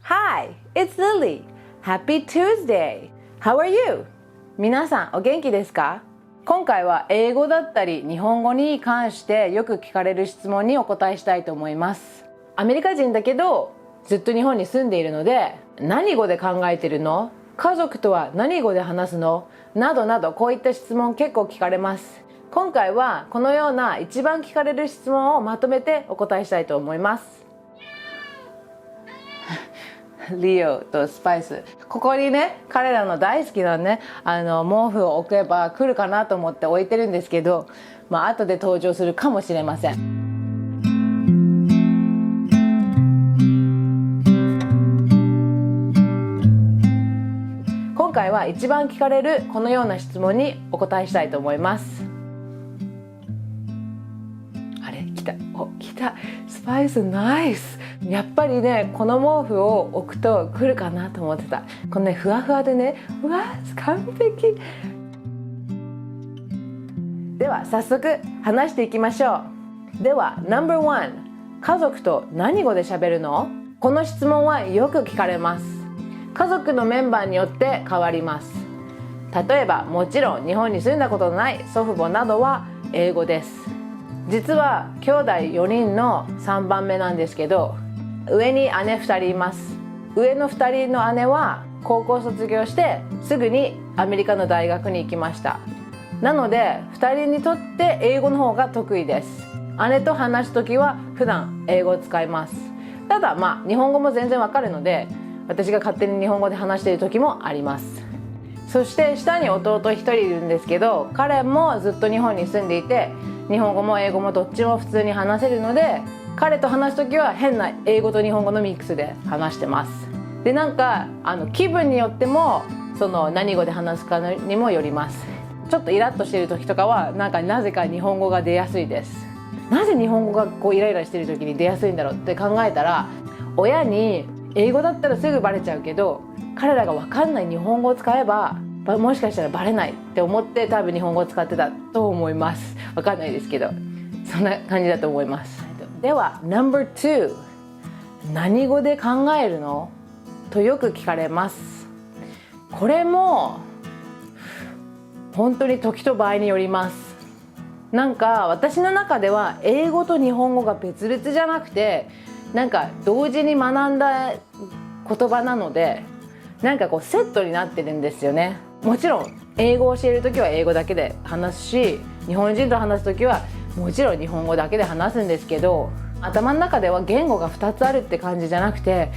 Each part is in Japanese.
Hi, it's Lily. Happy Tuesday. How are you? 皆さんお元気ですか？今回は英語だったり日本語に関してよく聞かれる質問にお答えしたいと思います。アメリカ人だけどずっと日本に住んでいるので、何語で考えてるの？家族とは何語で話すの？などなど、こういった質問結構聞かれます。今回はこのような一番聞かれる質問をまとめてお答えしたいと思います。リオとスパイス、ここにね、彼らの大好きなね、毛布を置けば来るかなと思って置いてるんですけど、後で登場するかもしれません。今回は一番聞かれるこのような質問にお答えしたいと思います。あれ、来た、スパイスナイス。やっぱりね、この毛布を置くと来るかなと思ってた。このね、ふわふわでね、うわ、完璧。では早速話していきましょう。では No.1、 家族と何語で喋るの？この質問はよく聞かれます。家族のメンバーによって変わります。例えば、もちろん日本に住んだことのない祖父母などは英語です。実は兄弟4人の3番目なんですけど、上に姉2人います。上の2人の姉は高校卒業してすぐにアメリカの大学に行きました。なので2人にとって英語の方が得意です。姉と話すときは普段英語を使います。ただ日本語も全然わかるので、私が勝手に日本語で話している時もあります。そして下に弟1人いるんですけど、彼もずっと日本に住んでいて、日本語も英語もどっちも普通に話せるので、彼と話すときは変な英語と日本語のミックスで話してます。で、気分によってもその何語で話すかにもよります。ちょっとイラッとしている時とかはなぜか日本語が出やすいです。なぜ日本語がイライラしている時に出やすいんだろうって考えたら、親に英語だったらすぐバレちゃうけど、彼らが分かんない日本語を使えばもしかしたらバレないって思って多分日本語を使ってたと思います。分かんないですけど、そんな感じだと思います。では No.2、 何語で考えるの？とよく聞かれます。これも本当に時と場合によります。私の中では英語と日本語が別々じゃなくて、同時に学んだ言葉なので、セットになってるんですよね。もちろん英語を教えるときは英語だけで話すし、日本人と話すときはもちろん日本語だけで話すんですけど、頭の中では言語が2つあるって感じじゃなくて、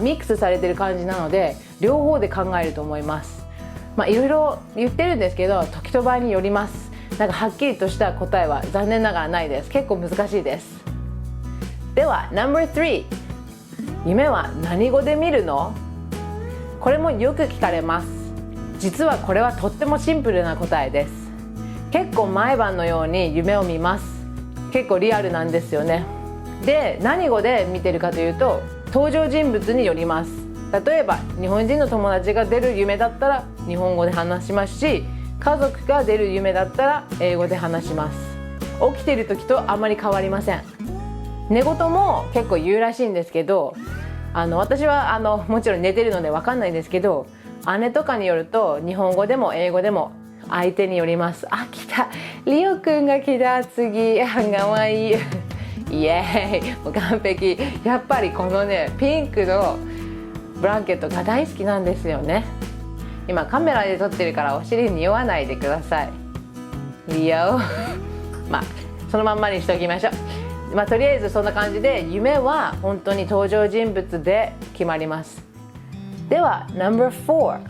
ミックスされてる感じなので、両方で考えると思います。いろいろ言ってるんですけど、時と場合によります。はっきりとした答えは残念ながらないです。結構難しいです。では No.3、 夢は何語で見るの？これもよく聞かれます。実はこれはとってもシンプルな答えです。結構毎晩のように夢を見ます。結構リアルなんですよね。で、何語で見てるかというと、登場人物によります。例えば日本人の友達が出る夢だったら日本語で話しますし、家族が出る夢だったら英語で話します。起きている時とあまり変わりません。寝言も結構言うらしいんですけど、私はもちろん寝てるので分かんないんですけど、姉とかによると日本語でも英語でも相手によります。来た、リオくんが来た。次、かわいいイエーイ、もう完璧。やっぱりこのね、ピンクのブランケットが大好きなんですよね。今カメラで撮ってるからお尻に匂わないでください。リオそのまんまにしておきましょう。とりあえずそんな感じで、夢は本当に登場人物で決まります。では No.4、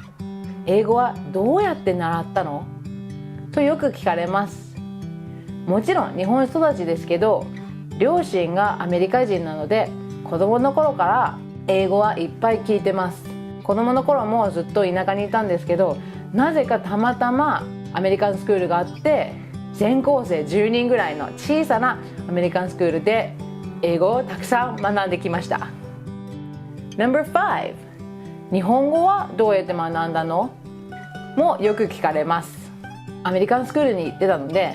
英語はどうやって習ったの？とよく聞かれます。もちろん日本育ちですけど、両親がアメリカ人なので、子供の頃から英語はいっぱい聞いてます。子供の頃もずっと田舎にいたんですけど、なぜかたまたまアメリカンスクールがあって、全校生10人ぐらいの小さなアメリカンスクールで英語をたくさん学んできました。 No.5、 日本語はどうやって学んだの？もよく聞かれます。アメリカンスクールに行ってたので、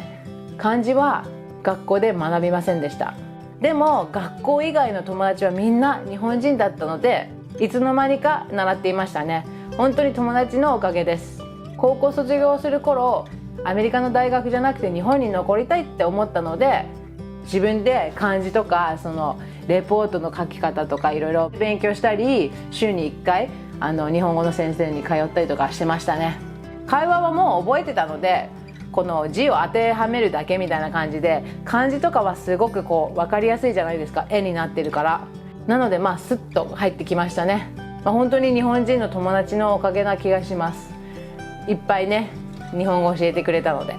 漢字は学校で学びませんでした。でも学校以外の友達はみんな日本人だったので、いつの間にか習っていましたね。本当に友達のおかげです。高校卒業する頃、アメリカの大学じゃなくて日本に残りたいって思ったので、自分で漢字とかそのレポートの書き方とかいろいろ勉強したり、週に1回日本語の先生に通ったりとかしてましたね。会話はもう覚えてたので、この字を当てはめるだけみたいな感じで、漢字とかはすごくこう分かりやすいじゃないですか、絵になってるから。なのでスッと入ってきましたね。本当に日本人の友達のおかげな気がします。いっぱいね、日本語教えてくれたので。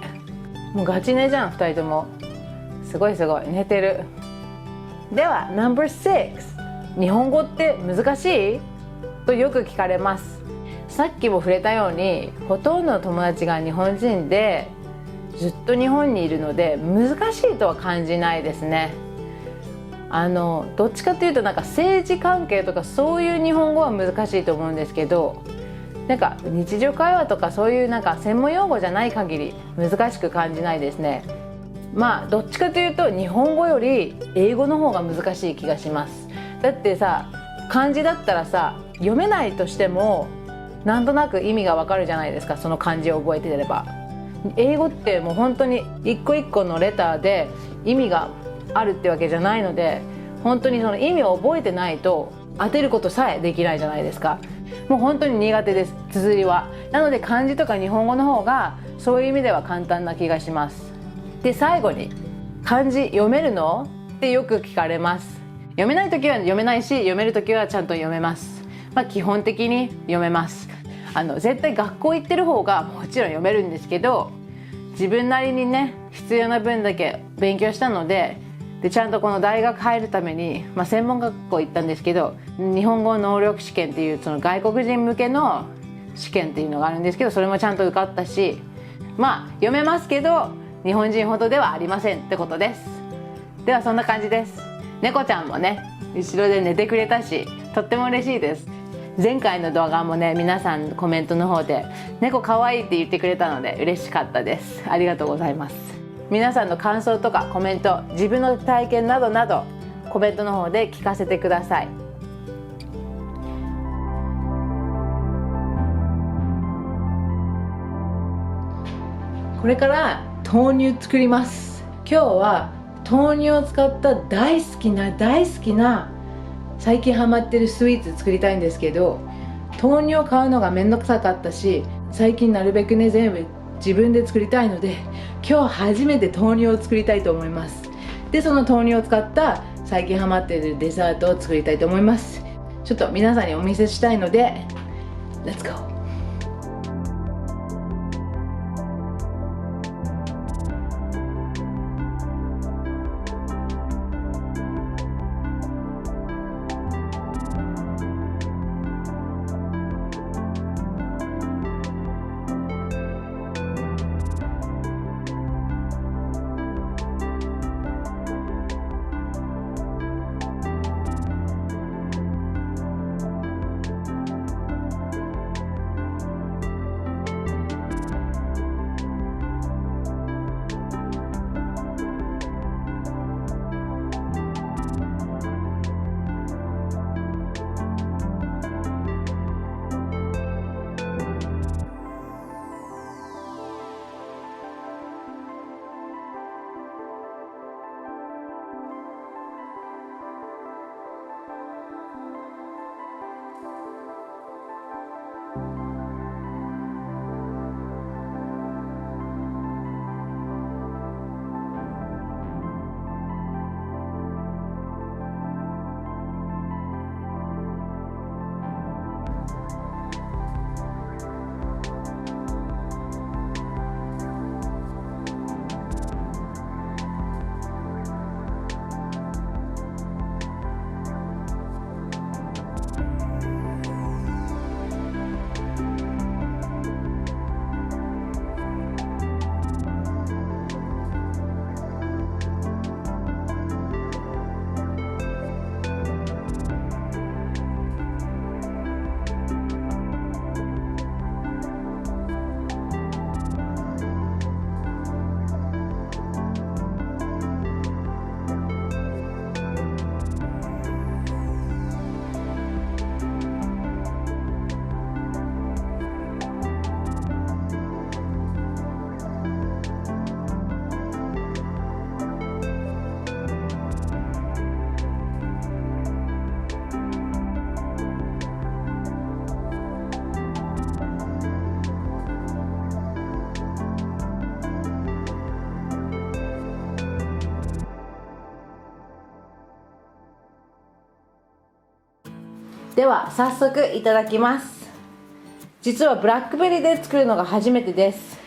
もうガチ寝じゃん、2人とも。すごいすごい、寝てる。では No.6、 日本語って難しい？とよく聞かれます。さっきも触れたように、ほとんどの友達が日本人でずっと日本にいるので、難しいとは感じないですね。どっちかというと政治関係とかそういう日本語は難しいと思うんですけど、日常会話とかそういう専門用語じゃない限り難しく感じないですね。どっちかというと日本語より英語の方が難しい気がします。だってさ、漢字だったらさ、読めないとしてもなんとなく意味がわかるじゃないですか、その漢字を覚えていれば。英語ってもう本当に一個一個のレターで意味があるってわけじゃないので、本当にその意味を覚えてないと当てることさえできないじゃないですか。もう本当に苦手です、綴りは。なので漢字とか日本語の方がそういう意味では簡単な気がします。で、最後に、漢字読めるの？ってよく聞かれます。読めない時は読めないし、読める時はちゃんと読めます。基本的に読めます。絶対学校行ってる方がもちろん読めるんですけど、自分なりにね、必要な分だけ勉強したので、ちゃんとこの大学入るために、専門学校行ったんですけど、日本語能力試験っていうその外国人向けの試験っていうのがあるんですけど、それもちゃんと受かったし、読めますけど日本人ほどではありませんってことです。ではそんな感じです。猫ちゃんもね、後ろで寝てくれたし、とっても嬉しいです。前回の動画もね、皆さんコメントの方で猫かわいいって言ってくれたので嬉しかったです。ありがとうございます。皆さんの感想とかコメント、自分の体験などなどコメントの方で聞かせてください。これから豆乳作ります。今日は豆乳を使った大好きな最近ハマってるスイーツ作りたいんですけど、豆乳を買うのがめんどくさかったし、最近なるべくね、全部自分で作りたいので、今日初めて豆乳を作りたいと思います。で、その豆乳を使った最近ハマっているデザートを作りたいと思います。ちょっと皆さんにお見せしたいので、Let's go! では早速いただきます。実はブラックベリーで作るのが初めてです。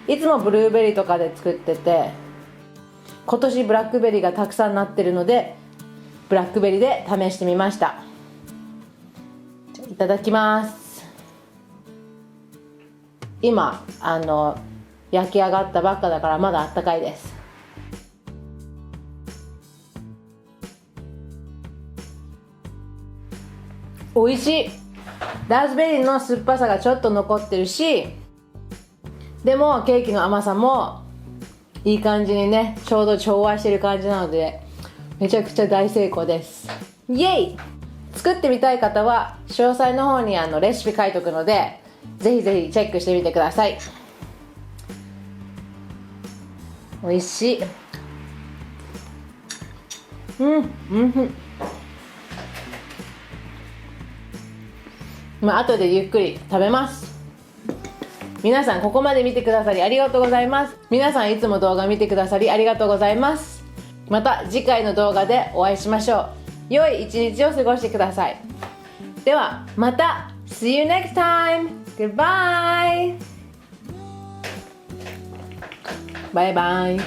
いつもブルーベリーとかで作ってて、今年ブラックベリーがたくさんなってるのでブラックベリーで試してみました。いただきます。今焼き上がったばっかだからまだあったかいです。美味しい。ラズベリーの酸っぱさがちょっと残ってるし、でもケーキの甘さもいい感じにね、ちょうど調和してる感じなのでめちゃくちゃ大成功です。イエイ。作ってみたい方は詳細の方にレシピ書いとくので、ぜひぜひチェックしてみてください。美味しい。後でゆっくり食べます。皆さんここまで見てくださりありがとうございます。皆さんいつも動画見てくださりありがとうございます。また次回の動画でお会いしましょう。良い一日を過ごしてください。ではまた See you next time! Goodbye! バイバイ。